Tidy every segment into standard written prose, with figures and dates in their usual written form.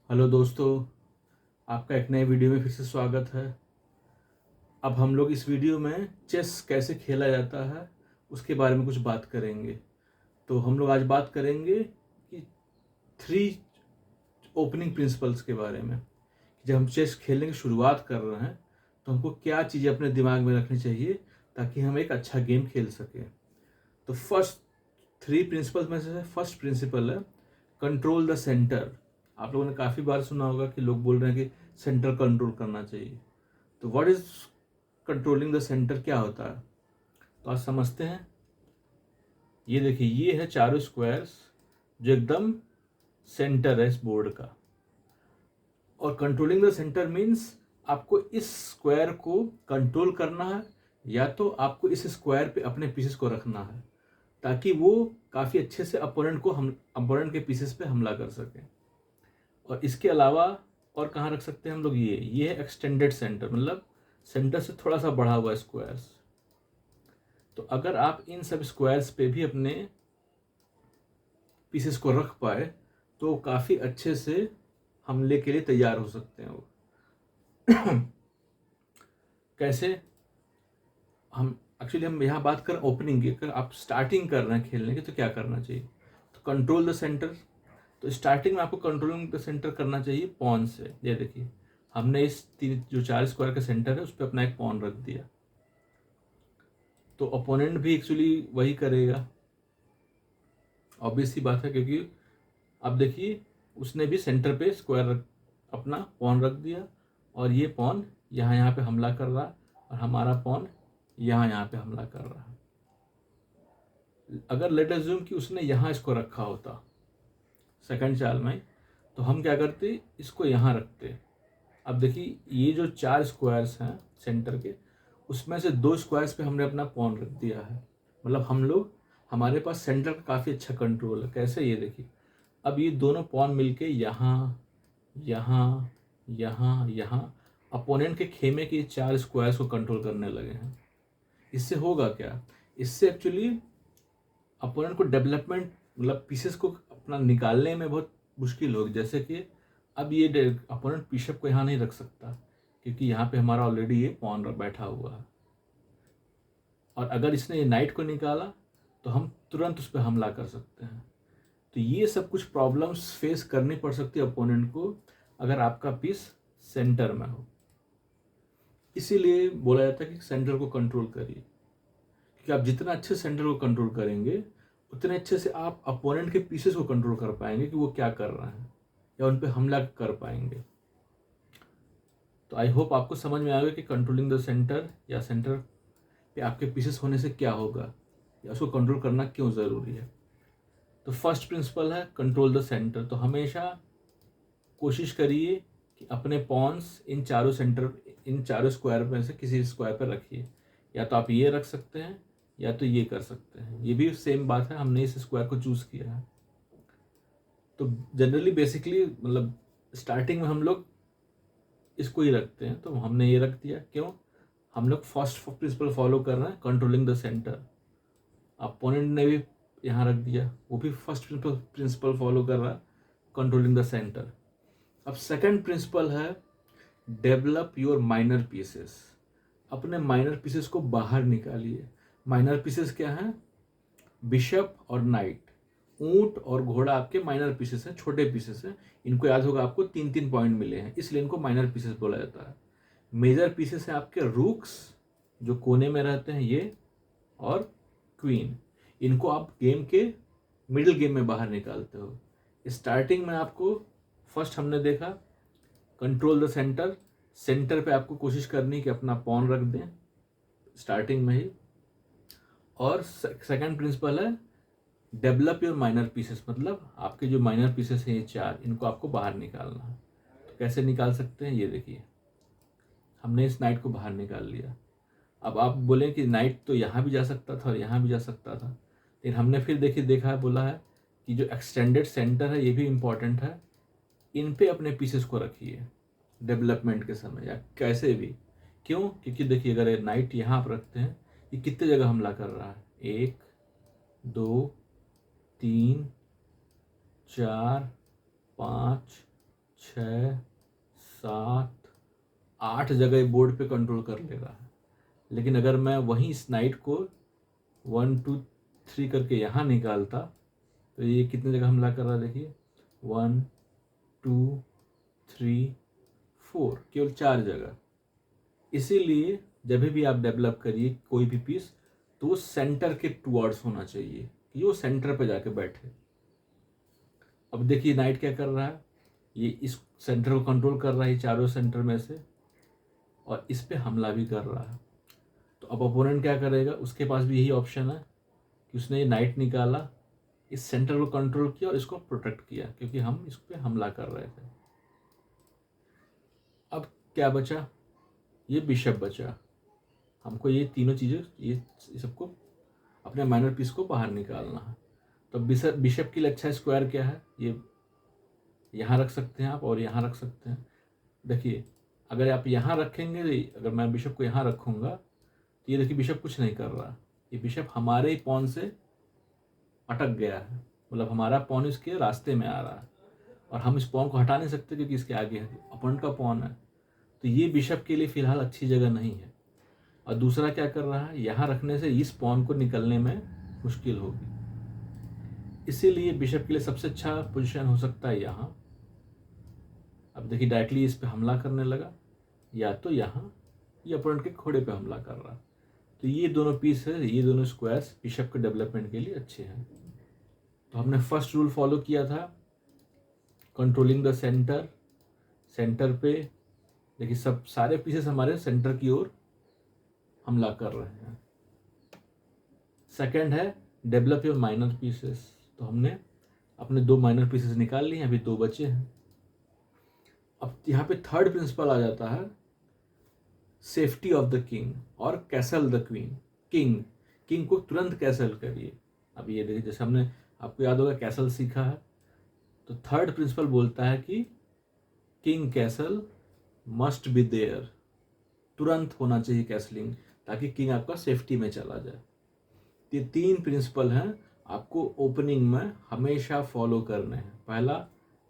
Hello दोस्तों, आपका एक नए वीडियो में फिर से स्वागत है। अब हम लोग इस वीडियो में चेस कैसे खेला जाता है उसके बारे में कुछ बात करेंगे। तो हम लोग आज बात करेंगे कि 3 ओपनिंग प्रिंसिपल्स के बारे में। जब हम चेस खेलने की शुरुआत कर रहे हैं तो हमको क्या चीज़ें अपने दिमाग में रखनी चाहिए ताकि हम एक अच्छा गेम खेल सकें। तो फर्स्ट 3 प्रिंसिपल्स में से फर्स्ट प्रिंसिपल है कंट्रोल द सेंटर। आप लोगों ने काफ़ी बार सुना होगा कि लोग बोल रहे हैं कि सेंटर कंट्रोल करना चाहिए। तो what is controlling the centre, क्या होता है? तो आज समझते हैं। ये देखिए, ये है चारों स्क्वायर्स जो एकदम सेंटर है इस बोर्ड का। और कंट्रोलिंग द सेंटर मीन्स आपको इस स्क्वायर को कंट्रोल करना है या तो आपको इस स्क्वायर पे अपने पीसेस को रखना है ताकि वो काफ़ी अच्छे से अपोनेंट के पीसेस पे हमला कर सकें। और इसके अलावा और कहाँ रख सकते हैं हम लोग? ये है एक्सटेंडेड सेंटर, मतलब सेंटर से थोड़ा सा बढ़ा हुआ स्क्वायर्स। तो अगर आप इन सब स्क्वायर्स पे भी अपने पीसेस को रख पाए तो काफ़ी अच्छे से हमले के लिए तैयार हो सकते हैं वो। कैसे? हम यहाँ बात करें ओपनिंग की। अगर आप स्टार्टिंग कर रहे हैं खेलने की तो क्या करना चाहिए? तो कंट्रोल द सेंटर। तो स्टार्टिंग में आपको कंट्रोलिंग द सेंटर करना चाहिए पॉन से। ये देखिए, हमने इस तीन जो 4 स्क्वायर का सेंटर है उस पर अपना एक पॉन रख दिया। तो अपोनेंट भी एक्चुअली वही करेगा, ऑब्वियस सी बात है, क्योंकि अब देखिए उसने भी सेंटर पे स्क्वायर अपना पॉन रख दिया और ये पॉन यहाँ पे हमला कर रहा है और हमारा पॉन यहाँ पे हमला कर रहा है। अगर लेट अज्यूम कि उसने यहाँ इसको रखा होता सेकंड चाल में, तो हम क्या करते, इसको यहाँ रखते। अब देखिए ये जो 4 स्क्वायर्स हैं सेंटर के, उसमें से 2 स्क्वायर्स पे हमने अपना पॉन रख दिया है। मतलब हमारे पास सेंटर का काफ़ी अच्छा कंट्रोल है। कैसे? ये देखिए, अब ये दोनों पॉन मिलके यहाँ यहाँ यहाँ यहाँ अपोनेंट के खेमे के 4 स्क्वायर्स को कंट्रोल करने लगे हैं। इससे होगा क्या? इससे एक्चुअली अपोनेंट को डेवलपमेंट, मतलब पीसेस को अपना निकालने में बहुत मुश्किल होगी। जैसे कि अब ये अपोनेंट बिशप को यहाँ नहीं रख सकता क्योंकि यहाँ पे हमारा ऑलरेडी ये पॉन बैठा हुआ है। और अगर इसने ये नाइट को निकाला तो हम तुरंत उस पर हमला कर सकते हैं। तो ये सब कुछ प्रॉब्लम्स फेस करनी पड़ सकती है अपोनेंट को अगर आपका पीस सेंटर में हो। इसीलिए बोला जाता है कि सेंटर को कंट्रोल करिए, क्योंकि आप जितना अच्छे सेंटर को कंट्रोल करेंगे उतने अच्छे से आप अपोनेंट के पीसेस को कंट्रोल कर पाएंगे कि वो क्या कर रहे हैं या उन पर हमला कर पाएंगे। तो आई होप आपको समझ में आएगा कि कंट्रोलिंग द सेंटर या सेंटर पे आपके पीसेस होने से क्या होगा या उसको कंट्रोल करना क्यों ज़रूरी है। तो फर्स्ट प्रिंसिपल है कंट्रोल द सेंटर। तो हमेशा कोशिश करिए कि अपने पॉन्स इन चारों स्क्वायर में से किसी स्क्वायर पर रखिए। या तो आप ये रख सकते हैं या तो ये कर सकते हैं। ये भी सेम बात है, हमने इस स्क्वायर को चूज़ किया है। तो जनरली बेसिकली मतलब स्टार्टिंग में हम लोग इसको ही रखते हैं, तो हमने ये रख दिया। क्यों? हम लोग फर्स्ट प्रिंसिपल फॉलो कर रहे हैं, कंट्रोलिंग द सेंटर। अपोनेंट ने भी यहाँ रख दिया, वो भी फर्स्ट प्रिंसिपल फॉलो कर रहा है, कंट्रोलिंग द सेंटर। अब सेकंड प्रिंसिपल है डेवलप योर माइनर पीसेस। अपने माइनर पीसेस को बाहर निकालिए। माइनर पीसेस क्या हैं? बिशप और नाइट, ऊंट और घोड़ा आपके माइनर पीसेस हैं, छोटे पीसेस हैं। इनको याद होगा, आपको 3-3 पॉइंट मिले हैं, इसलिए इनको माइनर पीसेस बोला जाता है। मेजर पीसेस हैं आपके रूक्स जो कोने में रहते हैं ये, और क्वीन। इनको आप गेम के मिडिल गेम में बाहर निकालते हो। स्टार्टिंग में आपको फर्स्ट हमने देखा कंट्रोल द सेंटर। सेंटर पे आपको कोशिश करनी कि अपना पॉन रख दें स्टार्टिंग में ही। और सेकंड प्रिंसिपल है डेवलप योर माइनर पीसेस, मतलब आपके जो माइनर पीसेस हैं ये 4, इनको आपको बाहर निकालना है। तो कैसे निकाल सकते हैं? ये देखिए, हमने इस नाइट को बाहर निकाल लिया। अब आप बोले कि नाइट तो यहाँ भी जा सकता था और यहाँ भी जा सकता था, लेकिन हमने फिर देखा बोला है कि जो एक्सटेंडेड सेंटर है ये भी इम्पॉर्टेंट है। इन पे अपने पीसेस को रखिए डेवलपमेंट के समय या कैसे भी। क्यों? क्योंकि देखिए, अगर नाइट यहाँ पर रखते हैं, ये कितने जगह हमला कर रहा है? 1 2 3 4 5 6, 7, 8 जगह बोर्ड पे कंट्रोल कर ले रहा है। लेकिन अगर मैं वहीं इस नाइट को 1, 2, 3 करके यहाँ निकालता तो ये कितने जगह हमला कर रहा है देखिए, 1, 2, 3, 4, केवल 4 जगह। इसीलिए जब भी आप डेवलप करिए कोई भी पीस तो वो सेंटर के टुवर्ड्स होना चाहिए कि वो सेंटर पे जाके बैठे। अब देखिए नाइट क्या कर रहा है, ये इस सेंटर को कंट्रोल कर रहा है चारों सेंटर में से, और इस पे हमला भी कर रहा है। तो अब अपोनेंट क्या करेगा, उसके पास भी यही ऑप्शन है कि उसने ये नाइट निकाला, इस सेंटर को कंट्रोल किया और इसको प्रोटेक्ट किया क्योंकि हम इस पे हमला कर रहे थे। अब क्या बचा, ये बिशप बचा। हमको ये तीनों चीज़ें ये सबको अपने माइनर पीस को बाहर निकालना है। तो बिशप के लिए अच्छा स्क्वायर क्या है, ये यहाँ रख सकते हैं आप और यहाँ रख सकते हैं। देखिए अगर आप यहाँ रखेंगे, अगर मैं बिशप को यहाँ रखूँगा तो ये देखिए बिशप कुछ नहीं कर रहा, ये बिशप हमारे ही पॉन से अटक गया है, मतलब हमारा पॉन इसके रास्ते में आ रहा है और हम इस पॉन को हटा नहीं सकते क्योंकि इसके आगे है अपोनेंट का पॉन है। तो ये बिशप के लिए फ़िलहाल अच्छी जगह नहीं है। और दूसरा क्या कर रहा है, यहाँ रखने से इस पॉन को निकलने में मुश्किल होगी, इसीलिए बिशप के लिए सबसे अच्छा पोजीशन हो सकता है यहाँ। अब देखिए डायरेक्टली इस पे हमला करने लगा, या तो यहाँ ये अपोनेंट के घोड़े पे हमला कर रहा। तो ये दोनों पीस है, ये दोनों स्क्वायर्स बिशप के डेवलपमेंट के लिए अच्छे हैं। तो हमने फर्स्ट रूल फॉलो किया था, कंट्रोलिंग द सेंटर। सेंटर पे देखिए सब सारे पीसेस हमारे सेंटर की ओर हमला कर रहे हैं। सेकंड है डेवलप योर माइनर पीसेस। तो हमने अपने 2 माइनर पीसेस निकाल लिए, अभी 2 बचे हैं। अब यहाँ पे थर्ड प्रिंसिपल आ जाता है, सेफ्टी ऑफ द किंग और कैसल द क्वीन। किंग को तुरंत कैसल करिए। अब ये देखिए जैसे हमने, आपको याद होगा कैसल सीखा है, तो थर्ड प्रिंसिपल बोलता है कि king castle must be there, तुरंत होना चाहिए कैसलिंग ताकि किंग आपका सेफ्टी में चला जाए। ये 3 प्रिंसिपल हैं आपको ओपनिंग में हमेशा फॉलो करने हैं। पहला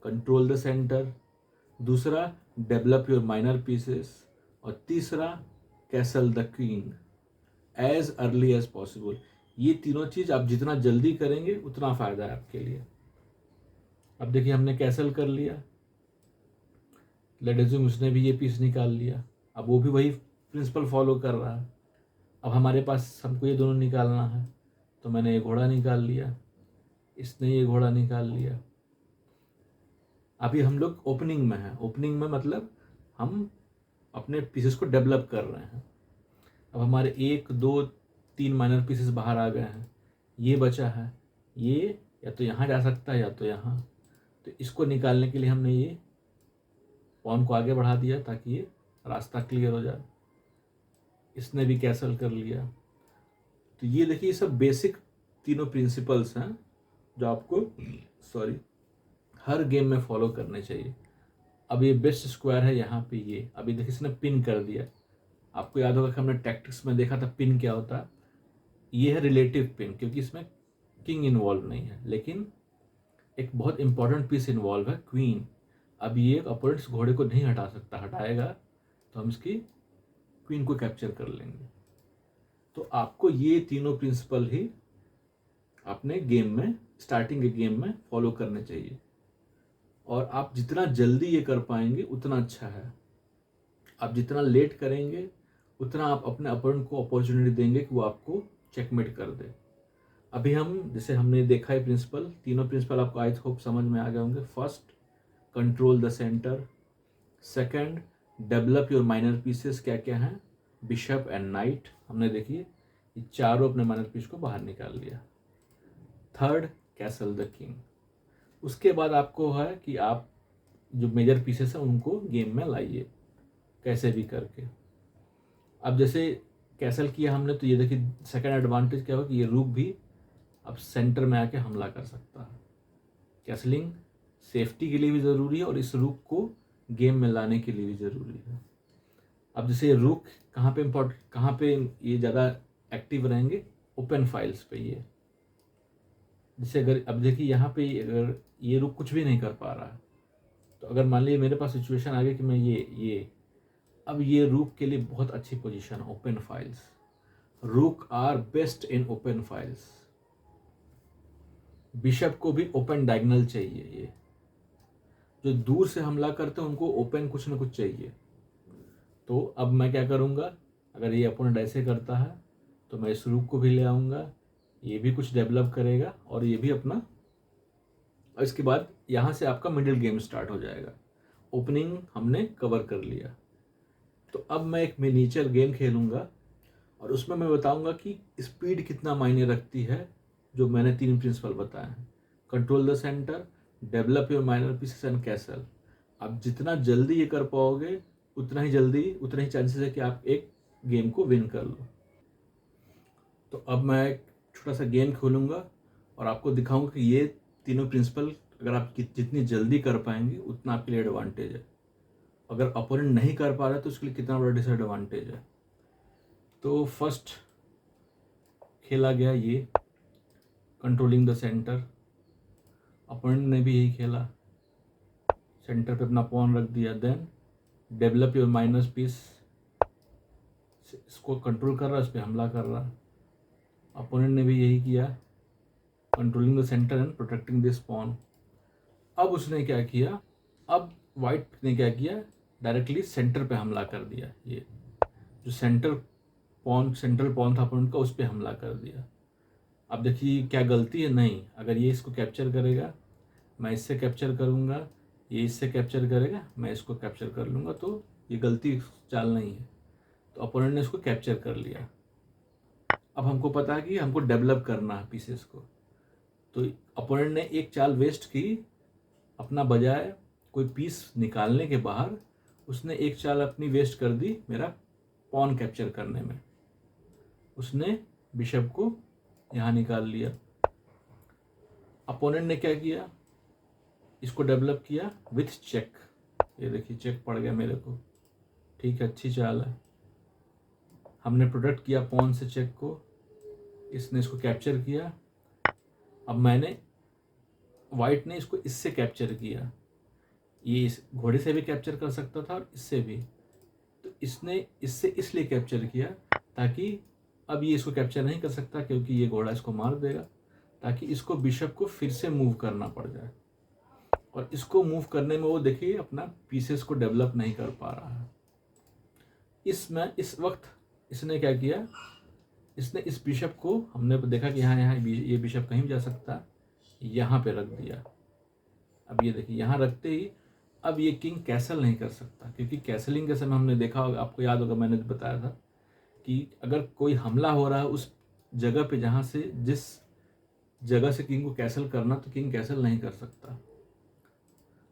कंट्रोल द सेंटर, दूसरा डेवलप योर माइनर पीसेस, और तीसरा castle the queen as early as possible. ये तीनों चीज़ आप जितना जल्दी करेंगे उतना फ़ायदा है आपके लिए। अब देखिए हमने कैसल कर लिया, लेट अज्यूम उसने भी ये पीस निकाल लिया, अब वो भी वही प्रिंसिपल फॉलो कर रहा है। अब हमारे पास हमको ये दोनों निकालना है, तो मैंने ये घोड़ा निकाल लिया, इसने ये घोड़ा निकाल लिया। अभी हम लोग ओपनिंग में हैं, ओपनिंग में मतलब हम अपने पीसेस को डेवलप कर रहे हैं। अब हमारे 1, 2, 3 माइनर पीसेस बाहर आ गए हैं, ये बचा है, ये या तो यहाँ जा सकता है या तो यहाँ। तो इसको निकालने के लिए हमने ये पॉन को आगे बढ़ा दिया ताकि ये रास्ता क्लियर हो जाए। इसने भी कैसल कर लिया। तो ये देखिए ये सब बेसिक तीनों प्रिंसिपल्स हैं जो आपको हर गेम में फॉलो करने चाहिए। अब ये बेस्ट स्क्वायर है यहाँ पे, ये अभी देखिए इसने पिन कर दिया। आपको याद होगा कि हमने टैक्टिक्स में देखा था पिन क्या होता है। ये है रिलेटिव पिन क्योंकि इसमें किंग इन्वॉल्व नहीं है, लेकिन एक बहुत इंपॉर्टेंट पीस इन्वॉल्व है क्वीन। अब ये अपोनेंट घोड़े को नहीं हटा सकता, हटाएगा तो हम इसकी क्वीन को कैप्चर कर लेंगे। तो आपको ये तीनों प्रिंसिपल ही अपने गेम में, स्टार्टिंग के गेम में फॉलो करने चाहिए, और आप जितना जल्दी ये कर पाएंगे उतना अच्छा है। आप जितना लेट करेंगे उतना आप अपने अपोनेंट को अपॉर्चुनिटी देंगे कि वो आपको चेकमेट कर दे। अभी हम जैसे हमने देखा है प्रिंसिपल, तीनों प्रिंसिपल आपको आई होप समझ में आ गए होंगे। First control the centre, second develop your minor pieces, क्या क्या हैं, बिशप एंड नाइट, हमने देखिए ये चारों अपने माइनर पीस को बाहर निकाल लिया। Third castle the king. उसके बाद आपको है कि आप जो मेजर पीसेस हैं उनको गेम में लाइए कैसे भी करके। अब जैसे कैसल किया हमने, तो ये देखिए सेकंड एडवांटेज क्या हो कि ये रूक भी अब सेंटर में आके हमला कर सकता है। कैसलिंग सेफ्टी के लिए भी ज़रूरी है और इस रूक को गेम में लाने के लिए भी ज़रूरी है। अब जैसे ये रूक कहाँ पे ये ज़्यादा एक्टिव रहेंगे, ओपन फाइल्स पे। ये जैसे अगर अब देखिए यहाँ पे अगर ये रूक कुछ भी नहीं कर पा रहा है तो अगर मान लीजिए मेरे पास सिचुएशन आ गई कि मैं ये अब ये रूक के लिए बहुत अच्छी position, open files. Rook are best in open files. Bishop को भी ओपन डायगोनल चाहिए। ये जो दूर से हमला करते हैं उनको ओपन कुछ ना कुछ चाहिए। तो अब मैं क्या करूँगा, अगर ये अपोनेंट ऐसे करता है तो मैं इस रूक को भी ले आऊँगा, ये भी कुछ डेवलप करेगा और ये भी अपना, और इसके बाद यहाँ से आपका मिडिल गेम स्टार्ट हो जाएगा। ओपनिंग हमने कवर कर लिया। तो अब मैं एक मिनीचर गेम खेलूँगा और उसमें मैं बताऊँगा कि स्पीड कितना मायने रखती है, जो मैंने 3 प्रिंसिपल बताए हैं। Control the centre, develop your minor pieces and castle. आप जितना जल्दी ये कर पाओगे उतना ही चांसेस है कि आप एक गेम को विन कर लो। तो अब मैं एक छोटा सा गेम खोलूँगा और आपको दिखाऊंगा कि ये तीनों प्रिंसिपल अगर आप जितनी जल्दी कर पाएंगे उतना आपके लिए एडवांटेज है। अगर अपोनेंट नहीं कर पा रहा तो उसके लिए कितना बड़ा डिसएडवांटेज है। तो फर्स्ट खेला गया ये कंट्रोलिंग द सेंटर। अपोनेंट ने भी यही खेला, सेंटर पे अपना पॉन रख दिया। Then develop your minus piece, इसको कंट्रोल कर रहा है, इस पर हमला कर रहा। अपोनेंट ने भी यही किया, controlling the centre and protecting this pawn. अब उसने क्या किया, अब वाइट ने क्या किया, डायरेक्टली सेंटर पे हमला कर दिया। ये जो सेंट्रल पॉन था अपोनेंट का, उस पर हमला कर दिया। अब देखिए क्या गलती है, नहीं, अगर ये इसको कैप्चर करेगा मैं इससे कैप्चर करूँगा, ये इससे कैप्चर करेगा मैं इसको कैप्चर कर लूँगा, तो ये गलती चाल नहीं है। तो अपोनेंट ने इसको कैप्चर कर लिया। अब हमको पता है कि हमको डेवलप करना है पीसेस को। तो अपोनेंट ने एक चाल वेस्ट की, अपना बजाय कोई पीस निकालने के बाहर उसने एक चाल अपनी वेस्ट कर दी मेरा पॉन कैप्चर करने में। उसने बिशप को यहाँ निकाल लिया। अपोनेंट ने क्या किया, इसको डेवलप किया विथ चेक। ये देखिए चेक पड़ गया मेरे को, ठीक है, अच्छी चाल है। हमने प्रोटेक्ट किया पॉन से चेक को, इसने इसको कैप्चर किया। अब मैंने, वाइट ने इसको इससे कैप्चर किया, ये इस घोड़े से भी कैप्चर कर सकता था और इससे भी। तो इसने इससे इसलिए कैप्चर किया ताकि अब ये इसको कैप्चर नहीं कर सकता क्योंकि ये घोड़ा इसको मार देगा, ताकि इसको बिशप को फिर से मूव करना पड़ जाए। और इसको मूव करने में वो देखिए अपना पीसेस को डेवलप नहीं कर पा रहा है। इस वक्त इसने क्या किया, इसने इस बिशप को, हमने देखा कि यहाँ ये बिशप कहीं भी जा सकता है, यहाँ पे रख दिया। अब ये देखिए यहाँ रखते ही अब ये किंग कैसल नहीं कर सकता, क्योंकि कैसलिंग के समय हमने देखा होगा, आपको याद होगा मैंने बताया था कि अगर कोई हमला हो रहा है उस जगह पे जहाँ से, जिस जगह से किंग को कैसल करना, तो किंग कैसल नहीं कर सकता।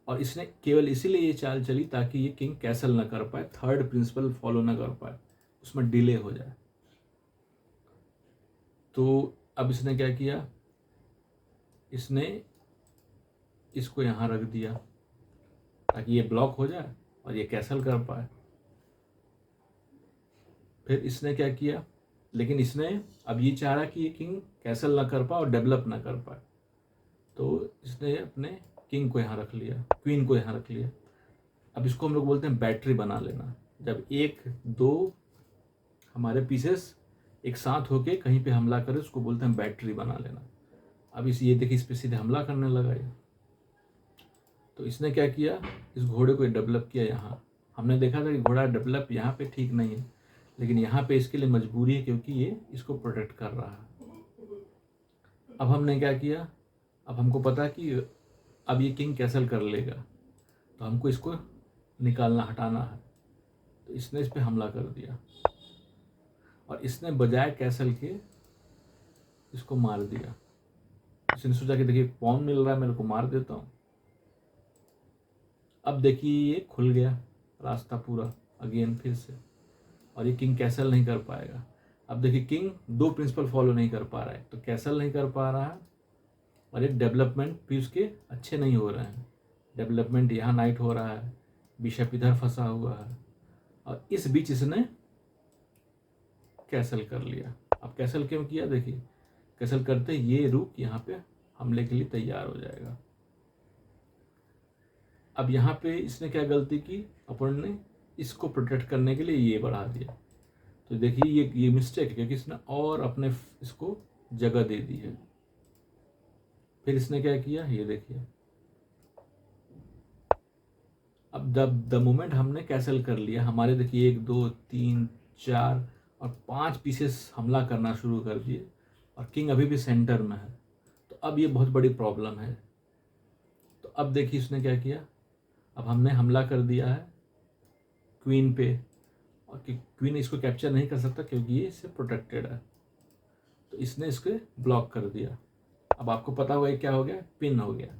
और इसने केवल इसीलिए ये चाल चली ताकि ये किंग कैसल ना कर पाए, थर्ड प्रिंसिपल फॉलो ना कर पाए, उसमें डिले हो जाए। तो अब इसने क्या किया, इसने इसको यहाँ रख दिया ताकि ये ब्लॉक हो जाए और ये कैसल कर पाए। फिर इसने क्या किया, लेकिन इसने अब ये चाह रहा कि ये किंग कैसल ना कर पाए और डेवलप ना कर पाए, तो इसने अपने किंग को यहाँ रख लिया, क्वीन को यहाँ रख लिया। अब इसको हम लोग बोलते हैं बैटरी बना लेना। जब एक दो हमारे पीसेस एक साथ होके कहीं पे हमला करे उसको बोलते हैं बैटरी बना लेना। अब ये देखिए इस पे सीधे हमला करने लगा ये। तो इसने क्या किया, इस घोड़े को डेवलप किया यहाँ। हमने देखा था कि घोड़ा डेवलप यहाँ पे ठीक नहीं है, लेकिन यहाँ पे इसके लिए मजबूरी है क्योंकि ये इसको प्रोटेक्ट कर रहा है। अब हमने क्या किया, अब हमको पता है कि अब ये किंग कैसल कर लेगा, तो हमको इसको निकालना, हटाना है। तो इसने इस पर हमला कर दिया और इसने बजाय कैसल के इसको मार दिया। इसने सोचा कि देखिए पॉन मिल रहा है, मेरे को मार देता हूँ। अब देखिए ये खुल गया रास्ता पूरा अगेन फिर से, और ये किंग कैसल नहीं कर पाएगा। अब देखिए किंग दो प्रिंसिपल फॉलो नहीं कर पा रहा है, तो कैसल नहीं कर पा रहा है और एक डेवलपमेंट भी उसके अच्छे नहीं हो रहे हैं। डेवलपमेंट यहाँ नाइट हो रहा है, बिशप इधर फंसा हुआ है, और इस बीच इसने कैसल कर लिया। अब कैसल क्यों किया, देखिए कैसल करते ये रूक यहाँ पे हमले के लिए तैयार हो जाएगा। अब यहाँ पे इसने क्या गलती की, अपन ने इसको प्रोटेक्ट करने के लिए ये बढ़ा दिया। तो देखिए ये मिस्टेक है, क्योंकि इसने और अपने इसको जगह दे दी है। फिर इसने क्या किया, ये देखिए, अब द मोमेंट हमने कैंसिल कर लिया, हमारे देखिए 1 2 3 4 और 5 पीसेस हमला करना शुरू कर दिए, और किंग अभी भी सेंटर में है। तो अब ये बहुत बड़ी प्रॉब्लम है। तो अब देखिए इसने क्या किया, अब हमने हमला कर दिया है क्वीन पे, और क्वीन इसको कैप्चर नहीं कर सकता क्योंकि ये इससे प्रोटेक्टेड है। तो इसने इसके ब्लॉक कर दिया। अब आपको पता होगा क्या हो गया, पिन हो गया,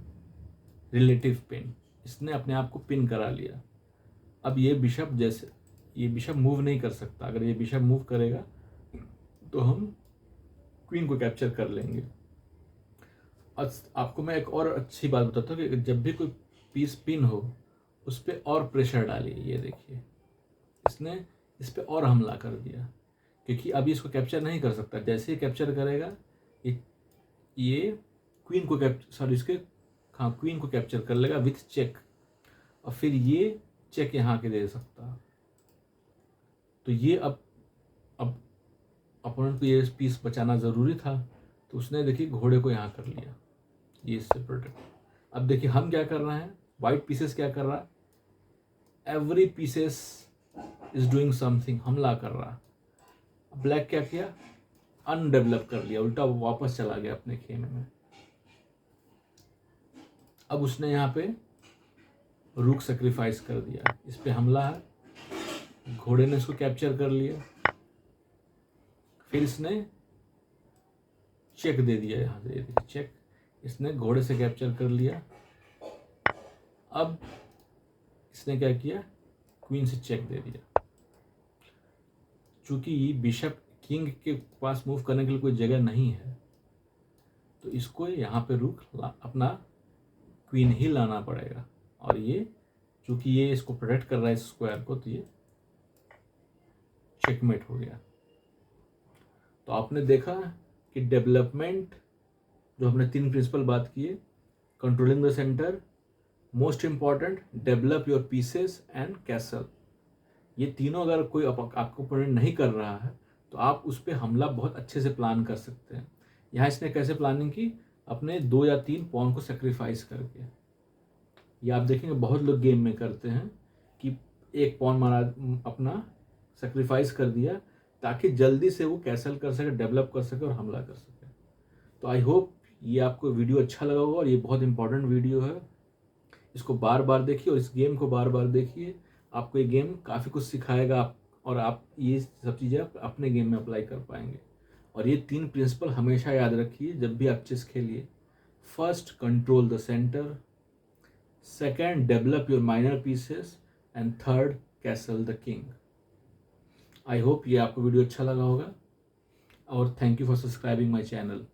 रिलेटिव पिन। इसने अपने आप को पिन करा लिया। अब ये बिशप मूव नहीं कर सकता। अगर ये बिशप मूव करेगा तो हम क्वीन को कैप्चर कर लेंगे। आपको मैं एक और अच्छी बात बताता हूँ कि जब भी कोई पीस पिन हो उस पर और प्रेशर डालिए। ये देखिए, इसने इस पर और हमला कर दिया, क्योंकि अभी इसको कैप्चर नहीं कर सकता। जैसे ही कैप्चर करेगा ये क्वीन को क्वीन को कैप्चर कर लेगा विथ चेक, और फिर ये चेक यहाँ के दे सकता। तो ये अब अपोनेंट को ये पीस बचाना ज़रूरी था, तो उसने देखिए घोड़े को यहाँ कर लिया, ये इससे प्रोटेक्ट। अब देखिए हम क्या कर रहे हैं, वाइट पीसेस क्या कर रहा है, every pieces is doing something, हमला कर रहा। ब्लैक क्या किया, अनडेवलप कर लिया, उल्टा वापस चला गया अपने खेमे में। अब उसने यहाँ पे रूक सेक्रीफाइस कर दिया, इस पे हमला है, घोड़े ने इसको कैप्चर कर लिया, फिर इसने चेक दे दिया, यहाँ से देखिए चेक, इसने घोड़े से कैप्चर कर लिया। अब इसने क्या किया, क्वीन से चेक दे दिया। चूंकि बिशप किंग के पास मूव करने के लिए कोई जगह नहीं है, तो इसको यहाँ पे अपना क्वीन ही लाना पड़ेगा। और ये चूंकि ये इसको प्रोटेक्ट कर रहा है इस स्क्वायर को, तो ये चेकमेट हो गया। तो आपने देखा कि डेवलपमेंट, जो हमने 3 प्रिंसिपल बात किए, controlling the centre, most important develop your pieces and castle, ये तीनों अगर कोई आपको अपोनेंट नहीं कर रहा है तो आप उस पर हमला बहुत अच्छे से प्लान कर सकते हैं। यहाँ इसने कैसे प्लानिंग की, अपने 2 या 3 पॉन को सेक्रीफाइस करके। ये आप देखेंगे बहुत लोग गेम में करते हैं कि एक पॉन मारा, अपना सेक्रीफाइस कर दिया, ताकि जल्दी से वो कैसल कर सके, डेवलप कर सके और हमला कर सके। तो आई होप ये आपको वीडियो अच्छा लगा होगा, और ये बहुत इंपॉर्टेंट वीडियो है। इसको बार बार देखिए और इस गेम को बार बार देखिए, आपको ये गेम काफ़ी कुछ सिखाएगा, और आप ये सब चीज़ें अपने गेम में अप्लाई कर पाएंगे। और ये 3 प्रिंसिपल हमेशा याद रखिए जब भी आप चेस खेलिए। First, control the centre, second, develop your minor pieces, and third, castle the king. I hope ये आपको वीडियो अच्छा लगा होगा, और thank you for subscribing my channel.